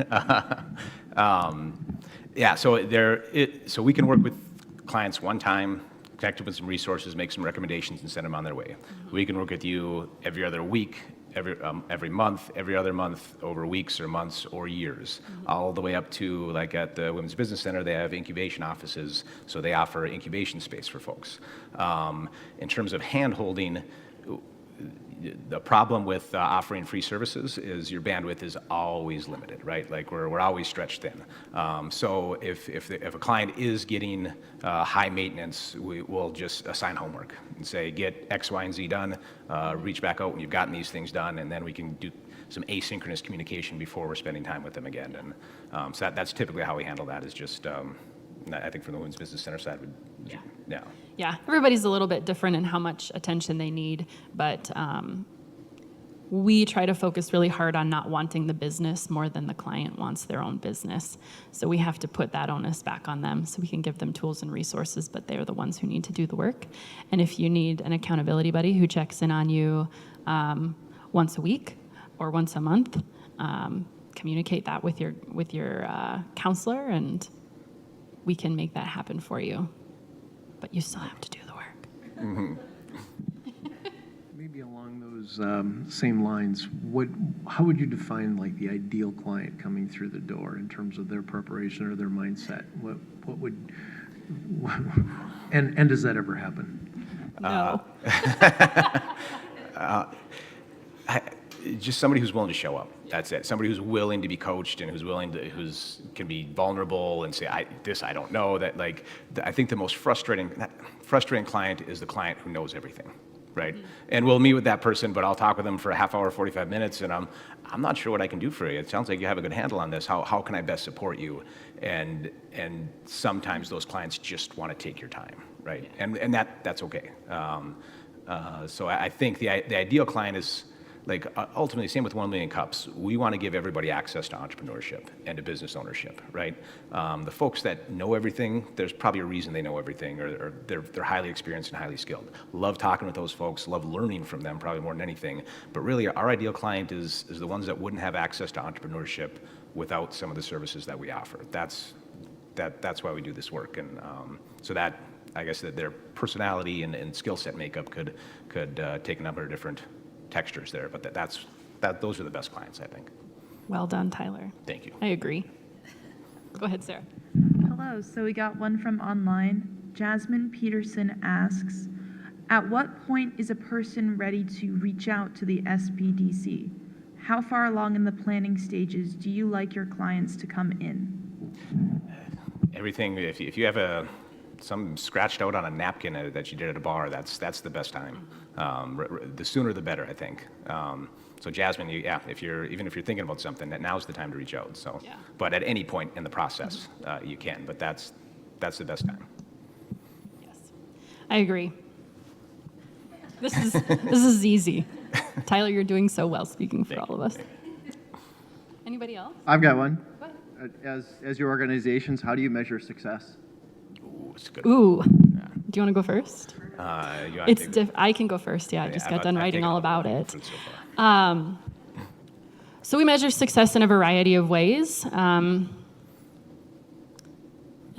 yeah. So we can work with clients one time, connect them with some resources, make some recommendations, and send them on their way. We can work with you every other week, every month, every other month, over weeks or months or years, all the way up to, like at the Women's Business Center, they have incubation offices, so they offer incubation space for folks. In terms of hand-holding, the problem with offering free services is your bandwidth is always limited, right? Like we're always stretched thin. So if a client is getting high maintenance, we'll just assign homework and say, get X, Y, and Z done, reach back out when you've gotten these things done, and then we can do some asynchronous communication before we're spending time with them again. And so that's typically how we handle that, is just, I think from the Women's Business Center side, Yeah, everybody's a little bit different in how much attention they need, but we try to focus really hard on not wanting the business more than the client wants their own business. So we have to put that onus back on them, so we can give them tools and resources, but they're the ones who need to do the work. And if you need an accountability buddy who checks in on you once a week or once a month, communicate that with your counselor, and we can make that happen for you. But you still have to do the work. Maybe along those same lines, how would you define like the ideal client coming through the door in terms of their preparation or their mindset? What would, and does that ever happen? No. Just somebody who's willing to show up. That's it. Somebody who's willing to be coached and who's can be vulnerable and say, I don't know. That I think the most frustrating client is the client who knows everything, right? And we'll meet with that person, but I'll talk with them for a half hour, 45 minutes, and I'm not sure what I can do for you. It sounds like you have a good handle on this. How can I best support you? And sometimes those clients just want to take your time, right? And that's okay. So I think the ideal client is, like, ultimately, same with 1 Million Cups. We want to give everybody access to entrepreneurship and to business ownership, right? The folks that know everything, there's probably a reason they know everything, or they're highly experienced and highly skilled. Love talking with those folks, love learning from them probably more than anything. But really, our ideal client is the ones that wouldn't have access to entrepreneurship without some of the services that we offer. That's why we do this work. And so that, I guess, that their personality and skill set makeup could take a number of different textures there, but those are the best clients, I think. Well done, Tyler. Thank you. I agree. Go ahead, Sarah. Hello, so we got one from online. Jasmine Peterson asks, at what point is a person ready to reach out to the SBDC? How far along in the planning stages do you like your clients to come in? Everything, if you have some scratched out on a napkin that you did at a bar, that's the best time. The sooner the better, I think. So Jasmine, even if you're thinking about something, now's the time to reach out. So, but at any point in the process, you can. But that's the best time. Yes, I agree. This is easy. Tyler, you're doing so well speaking for all of us. Anybody else? I've got one. Go ahead. As your organizations, how do you measure success? It's good. Ooh. Yeah. Do you want to go first? I can go first. Yeah, I just got done writing all about it. So we measure success in a variety of ways. In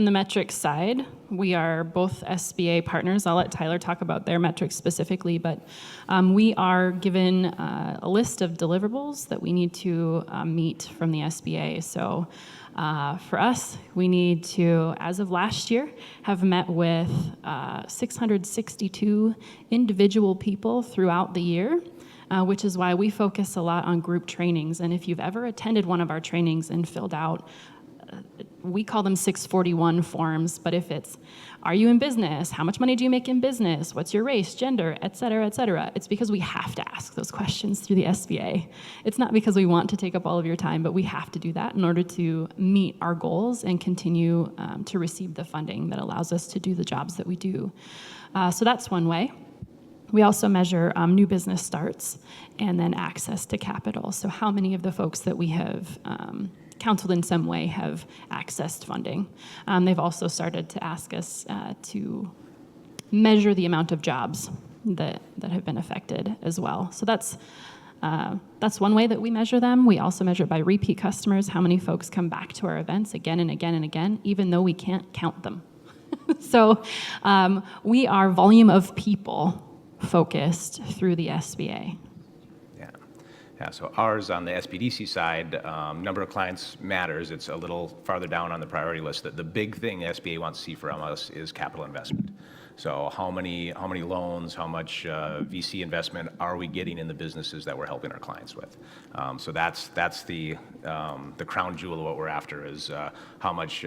the metrics side, we are both SBA partners. I'll let Tyler talk about their metrics specifically, but we are given a list of deliverables that we need to meet from the SBA. So for us, we need to, as of last year, have met with 662 individual people throughout the year, which is why we focus a lot on group trainings. And if you've ever attended one of our trainings and filled out we call them 641 forms, but if it's, are you in business? How much money do you make in business? What's your race, gender, et cetera, it's because we have to ask those questions through the SBA. It's not because we want to take up all of your time, but we have to do that in order to meet our goals and continue to receive the funding that allows us to do the jobs that we do. So that's one way. We also measure new business starts and then access to capital. So how many of the folks that we have counseled in some way have accessed funding. They've also started to ask us to measure the amount of jobs that have been affected as well. So that's one way that we measure them. We also measure by repeat customers, how many folks come back to our events again and again and again, even though we can't count them. So we are volume of people focused through the SBA. Yeah, so ours on the SBDC side, number of clients matters. It's a little farther down on the priority list. The big thing the SBA wants to see from us is capital investment. So how many loans, how much VC investment are we getting in the businesses that we're helping our clients with? So that's the crown jewel of what we're after is how much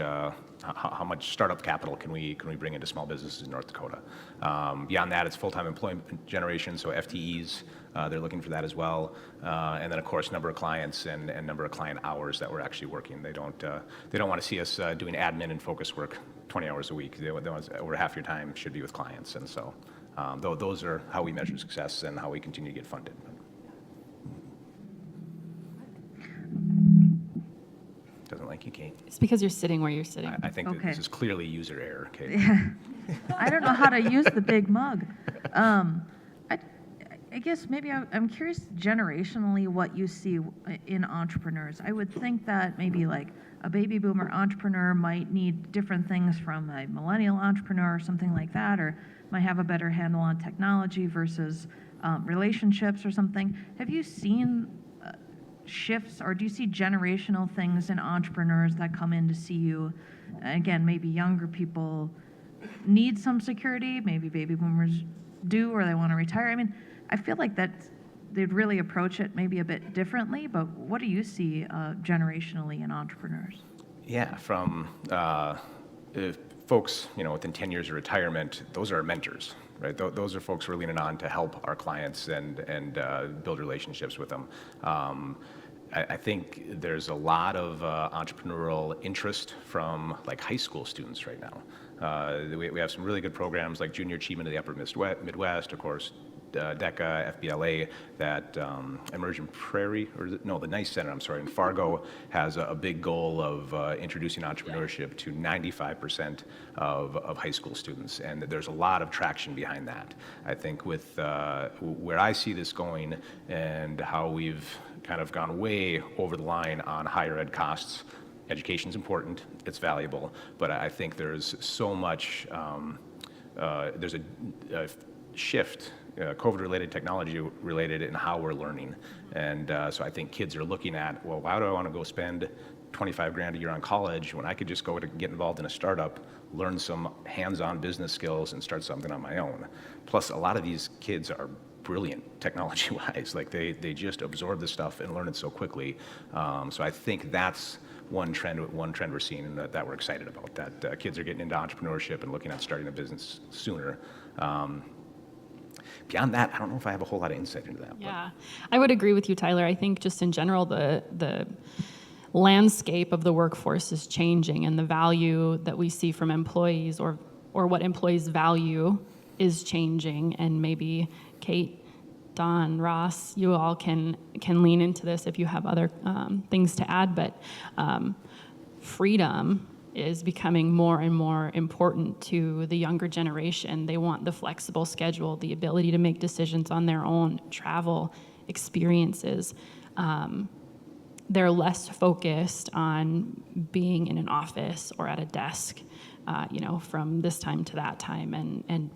startup capital can we bring into small businesses in North Dakota? Beyond that, it's full-time employment generation, so FTEs. They're looking for that as well, and then of course number of clients and number of client hours that we're actually working. They don't want to see us doing admin and focus work 20 hours a week. They want over half your time should be with clients, and so those are how we measure success and how we continue to get funded. Doesn't like you, Kate. It's because you're sitting where you're sitting. I think that this is clearly user error, Kate. Yeah. I don't know how to use the big mug. I guess maybe I'm curious generationally what you see in entrepreneurs. I would think that maybe like a baby boomer entrepreneur might need different things from a millennial entrepreneur or something like that, or might have a better handle on technology versus relationships or something. Have you seen shifts, or do you see generational things in entrepreneurs that come in to see you? Again, maybe younger people need some security, maybe baby boomers do, or they want to retire. I mean, I feel like that they'd really approach it maybe a bit differently, but what do you see generationally in entrepreneurs? Yeah, from folks, within 10 years of retirement, those are mentors, right? Those are folks we're leaning on to help our clients and build relationships with them. I think there's a lot of entrepreneurial interest from like high school students right now. We have some really good programs like Junior Achievement of the Upper Midwest, of course, DECA, FBLA, that Immersion Prairie, the NICE Center, in Fargo has a big goal of introducing entrepreneurship to 95% of high school students, and there's a lot of traction behind that. I think with where I see this going and how we've kind of gone way over the line on higher ed costs, education's important, it's valuable, but I think there's so much, there's a shift, COVID-related, technology-related, in how we're learning. And so I think kids are looking at, well, why do I want to go spend 25 grand a year on college when I could just go to get involved in a startup, learn some hands-on business skills, and start something on my own? Plus, a lot of these kids are brilliant technology-wise. Like they just absorb the stuff and learn it so quickly. So I think that's one trend we're seeing and that we're excited about, that kids are getting into entrepreneurship and looking at starting a business sooner. Beyond that, I don't know if I have a whole lot of insight into that. Yeah, I would agree with you, Tyler. I think just in general, the landscape of the workforce is changing, and the value that we see from employees or what employees value is changing. And maybe Kate, Don, Ross, you all can lean into this if you have other things to add, but freedom is becoming more and more important to the younger generation. They want the flexible schedule, the ability to make decisions on their own, travel, experiences. They're less focused on being in an office or at a desk, from this time to that time, and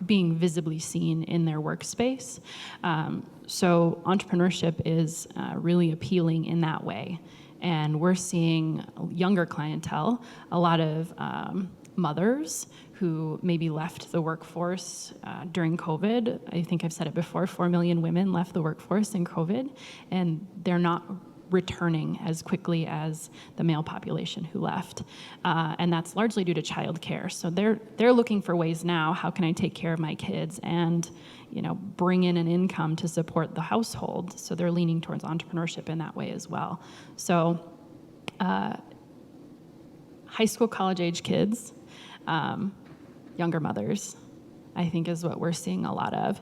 being visibly seen in their workspace. So entrepreneurship is really appealing in that way. And we're seeing younger clientele, a lot of mothers who maybe left the workforce during COVID. I think I've said it before, 4 million women left the workforce in COVID, and they're not returning as quickly as the male population who left. And that's largely due to childcare. So they're looking for ways now, how can I take care of my kids and bring in an income to support the household? So they're leaning towards entrepreneurship in that way as well. So high school, college age kids, younger mothers, I think is what we're seeing a lot of.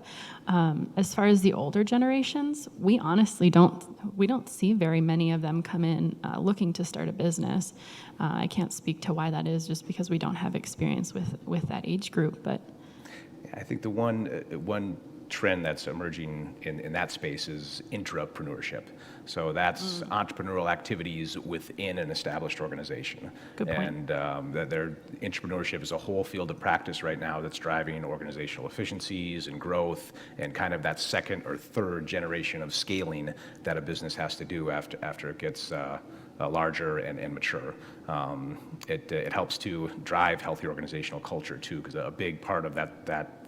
As far as the older generations, we honestly don't see very many of them come in looking to start a business. I can't speak to why that is, just because we don't have experience with that age group. But I think the one trend that's emerging in that space is intrapreneurship. So that's entrepreneurial activities within an established organization. Good point. And their entrepreneurship is a whole field of practice right now that's driving organizational efficiencies and growth, and kind of that second or third generation of scaling that a business has to do after it gets larger and mature. It helps to drive healthy organizational culture too, because a big part of that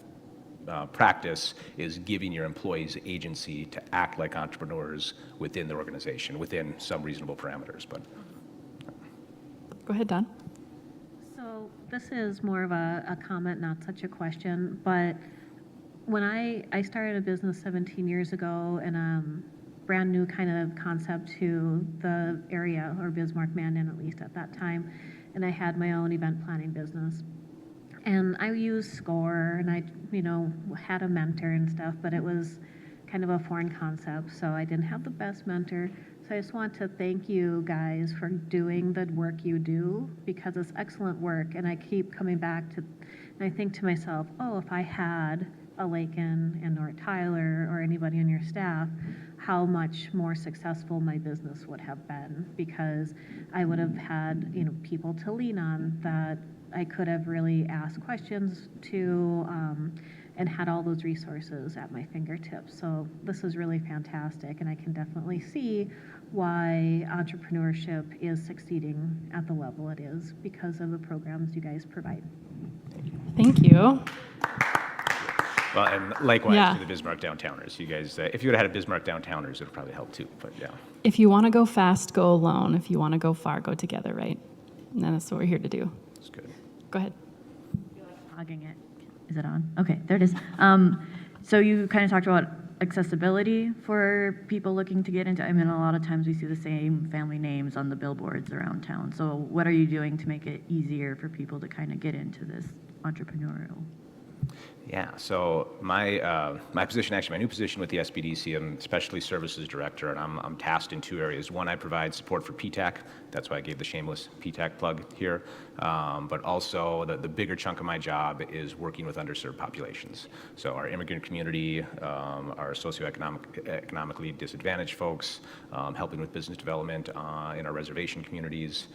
practice is giving your employees agency to act like entrepreneurs within the organization, within some reasonable parameters. But go ahead, Don. So this is more of a comment, not such a question, but when I started a business 17 years ago, and brand new kind of concept to the area, or Bismarck, Mandan at least at that time, and I had my own event planning business. And I used SCORE, and I, had a mentor and stuff, but it was kind of a foreign concept, so I didn't have the best mentor. So I just want to thank you guys for doing the work you do, because it's excellent work, and I keep coming back to, and I think to myself, oh, if I had a Laiken and or Tyler or anybody on your staff, how much more successful my business would have been, because I would have had, people to lean on that I could have really asked questions to, and had all those resources at my fingertips. So this is really fantastic, and I can definitely see why entrepreneurship is succeeding at the level it is because of the programs you guys provide. Thank you. Well, and likewise to the Bismarck Downtowners. You guys, if you would have had a Bismarck Downtowners, it would probably help too. But yeah. If you want to go fast, go alone. If you want to go far, go together, right? And that's what we're here to do. That's good. Go ahead. Hogging it. Is it on? Okay, there it is. So you kind of talked about accessibility for people looking to get into, a lot of times we see the same family names on the billboards around town. So what are you doing to make it easier for people to kind of get into this entrepreneurial? Yeah, so my position, actually my new position with the SBDC, I'm Specialty Services Director, and I'm tasked in two areas. One, I provide support for PTAC. That's why I gave the shameless PTAC plug here. But also the bigger chunk of my job is working with underserved populations. So our immigrant community, our socioeconomically disadvantaged folks, helping with business development in our reservation communities.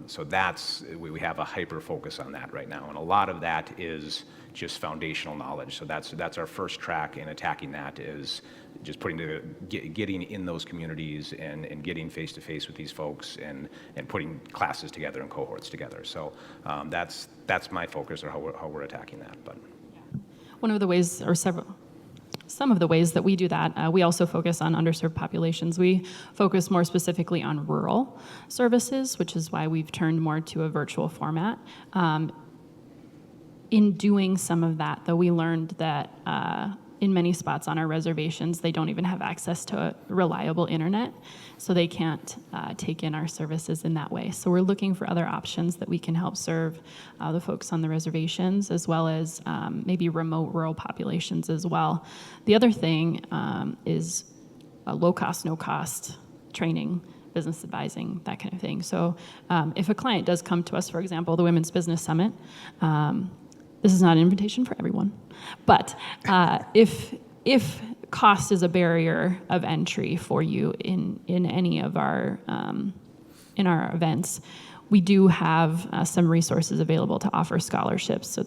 So we have a hyper focus on that right now, and a lot of that is just foundational knowledge. So that's our first track in attacking that, is just getting in those communities and getting face to face with these folks and putting classes together and cohorts together. So that's my focus, or how we're attacking that. But one of the ways, or some of the ways that we do that, we also focus on underserved populations. We focus more specifically on rural services, which is why we've turned more to a virtual format. In doing some of that, though, we learned that in many spots on our reservations, they don't even have access to reliable internet, so they can't take in our services in that way. So we're looking for other options that we can help serve the folks on the reservations, as well as maybe remote rural populations as well. The other thing is low cost, no cost training, business advising, that kind of thing. So if a client does come to us, for example, the Women's Business Summit, this is not an invitation for everyone, but if cost is a barrier of entry for you in any of our in our events, we do have some resources available to offer scholarships, so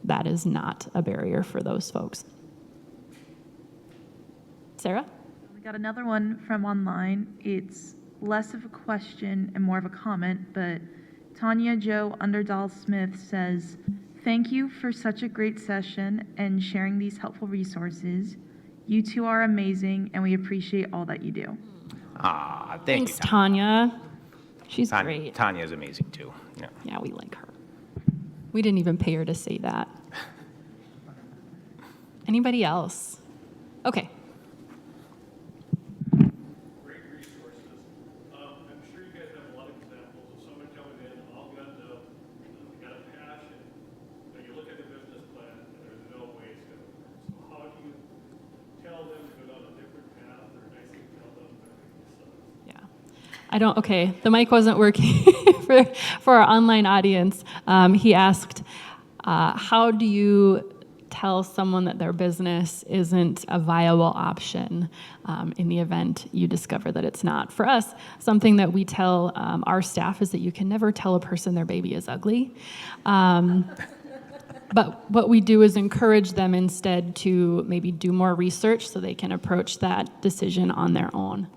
that is not a barrier for those folks. Sarah? We got another one from online. It's less of a question and more of a comment, but Tanya Jo Underdahl Smith says, "Thank you for such a great session and sharing these helpful resources. You two are amazing, and we appreciate all that you do." Thank you, Thanks, Tanya. She's Tanya. great. Tanya is amazing too. Yeah. Yeah, we like her. We didn't even pay her to say that. Anybody else? Okay. Great resources. I'm sure you guys have a lot of examples of someone coming in, all got a passion, but you look at the business plan and there's no way it's going to work. So how do you tell them to go down a different path, or nice thing to tell them to Yeah. Okay, the mic wasn't working for our online audience. He asked, how do you tell someone that their business isn't a viable option in the event you discover that it's not? For us, something that we tell our staff is that you can never tell a person their baby is ugly. But what we do is encourage them instead to maybe do more research so they can approach that decision on their own.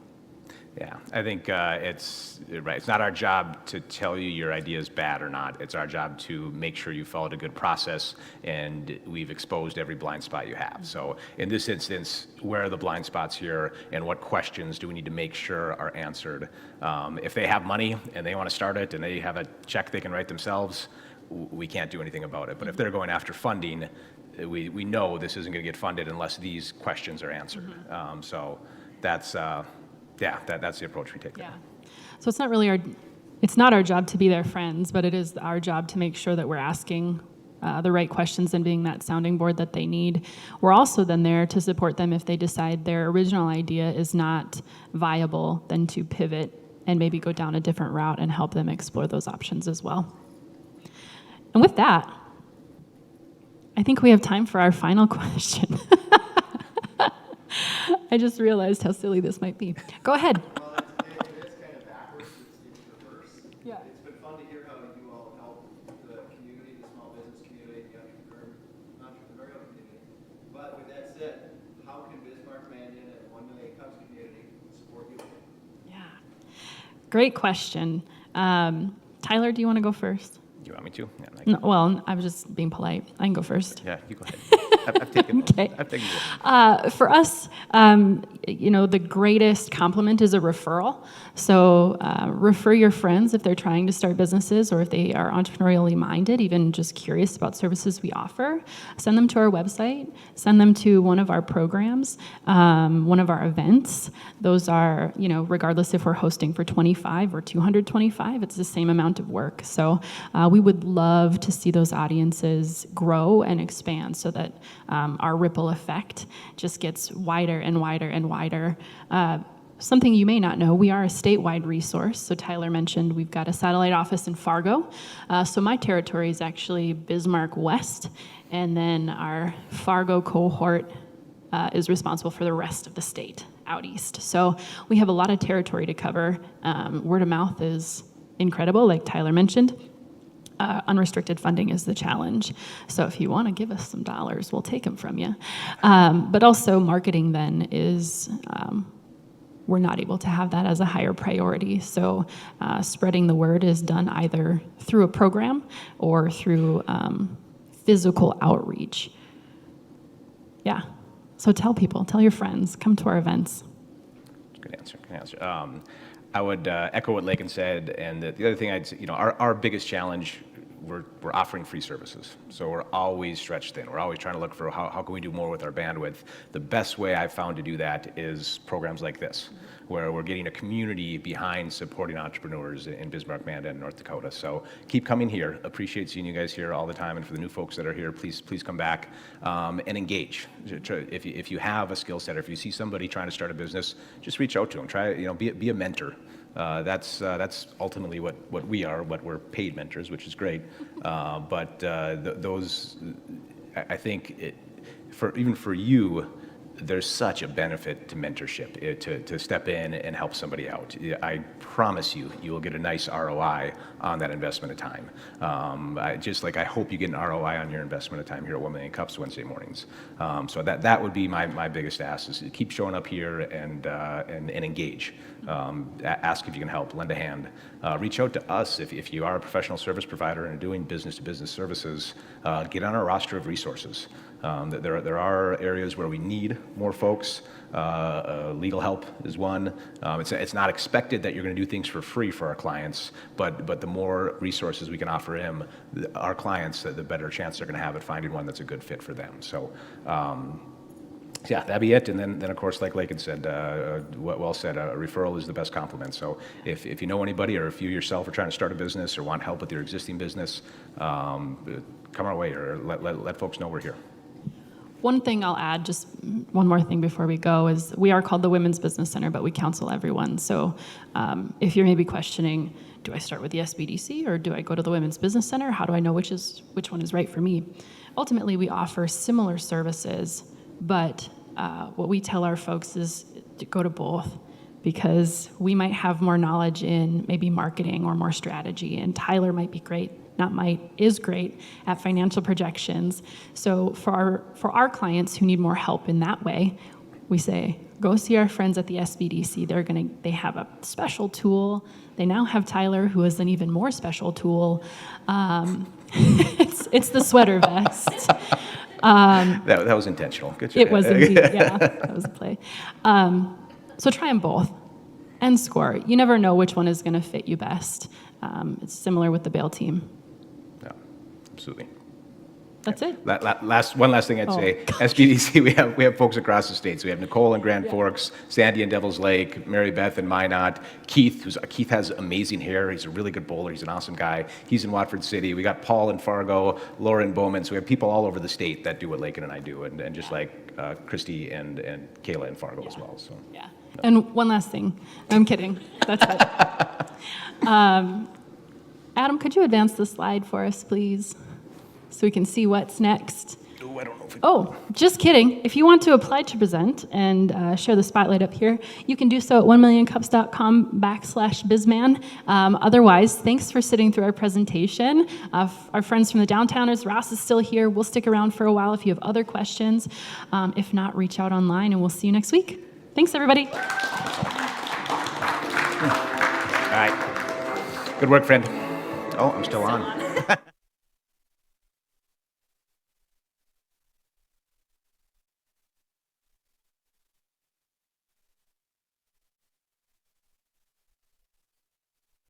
Yeah, I think it's right. It's not our job to tell you your idea is bad or not. It's our job to make sure you followed a good process and we've exposed every blind spot you have. So in this instance, where are the blind spots here and what questions do we need to make sure are answered? If they have money and they want to start it and they have a check they can write themselves, we can't do anything about it. But if they're going after funding, we know this isn't going to get funded unless these questions are answered. So that's that's the approach we take. Yeah. So it's not our job to be their friends, but it is our job to make sure that we're asking the right questions and being that sounding board that they need. We're also then there to support them if they decide their original idea is not viable, then to pivot and maybe go down a different route and help them explore those options as well. And with that, I think we have time for our final question. I just realized how silly this might be. Go ahead. Well, it is kind of backwards. It's reverse. Yeah. It's been fun to hear how you all help the community, the small business community, the entrepreneurial community. But with that said, how can Bismarck, Mannion, and 1 Million Cups community support you? Yeah. Great question. Tyler, do you want to go first? Do you want me to? Yeah, No, well, I was just being polite. I can go first. Yeah, you go ahead. I've taken Okay. I've taken it. For us, the greatest compliment is a referral. So refer your friends if they're trying to start businesses or if they are entrepreneurially minded, even just curious about services we offer. Send them to our website. Send them to one of our programs, one of our events. Those are, regardless if we're hosting for 25 or 225, it's the same amount of work. So we would love to see those audiences grow and expand so that our ripple effect just gets wider and wider and wider. Something you may not know, we are a statewide resource. So Tyler mentioned we've got a satellite office in Fargo. So my territory is actually Bismarck West, and then our Fargo cohort is responsible for the rest of the state out east. So we have a lot of territory to cover. Word of mouth is incredible, like Tyler mentioned. Unrestricted funding is the challenge. So if you want to give us some dollars, we'll take them from you. But also marketing then is, we're not able to have that as a higher priority. So spreading the word is done either through a program or through physical outreach. Yeah. So tell people, tell your friends, come to our events. Good answer. I would echo what Laiken said, and the other thing I'd say, our biggest challenge, we're offering free services. So we're always stretched thin. We're always trying to look for how can we do more with our bandwidth. The best way I've found to do that is programs like this, where we're getting a community behind supporting entrepreneurs in Bismarck, Mandan, and North Dakota. So keep coming here. Appreciate seeing you guys here all the time. And for the new folks that are here, please come back and engage. If you have a skill set, or if you see somebody trying to start a business, just reach out to them. Try, be a mentor. That's ultimately what we are, what we're paid mentors, which is great. But those, I think, even for you, there's such a benefit to mentorship, to step in and help somebody out. I promise you will get a nice ROI on that investment of time. I hope you get an ROI on your investment of time here at 1 Million Cups Wednesday mornings. So that would be my biggest ask, is to keep showing up here and engage. Ask if you can help, lend a hand. Reach out to us if you are a professional service provider and are doing business-to-business services. Get on our roster of resources. There are areas where we need more folks. Legal help is one. It's not expected that you're going to do things for free for our clients, but the more resources we can offer our clients, the better chance they're going to have at finding one that's a good fit for them. So, yeah, that'd be it. And then of course, like Laiken said, well said, a referral is the best compliment. So if you know anybody, or if you yourself are trying to start a business or want help with your existing business, come our way, or let folks know we're here. One thing I'll add, just one more thing before we go, is we are called the Women's Business Center, but we counsel everyone. So if you're maybe questioning, do I start with the SBDC or do I go to the Women's Business Center? How do I know which one is right for me? Ultimately, we offer similar services, but what we tell our folks is to go to both, because we might have more knowledge in maybe marketing or more strategy, and Tyler might be great, is great at financial projections. So for our clients who need more help in that way, we say, go see our friends at the SBDC. They have a special tool. They now have Tyler, who is an even more special tool. It's the sweater vest. That was intentional. Good job. It was indeed, yeah. That was a play. So try them both and score. You never know which one is going to fit you best. It's similar with the bail team. Yeah, absolutely. That's it. One last thing I'd say. SBDC, we have folks across the state. So we have Nicole in Grand Forks, Sandy in Devil's Lake, Mary Beth in Minot, Keith has amazing hair. He's a really good bowler. He's an awesome guy. He's in Watford City. We got Paul in Fargo, Laura in Bowman. So we have people all over the state that do what Laiken and I do, and just like Christy and Kayla in Fargo as well. So yeah. And one last thing. I'm kidding. That's it. Adam, could you advance the slide for us, please? So we can see what's next. Oh, I don't know if just kidding. If you want to apply to present and share the spotlight up here, you can do so at 1millioncups.com/BisMan. Otherwise, thanks for sitting through our presentation. Our friends from the Downtowners, Ross is still here. We'll stick around for a while if you have other questions. If not, reach out online and we'll see you next week. Thanks, everybody. All right. Good work, friend. Oh, I'm still on.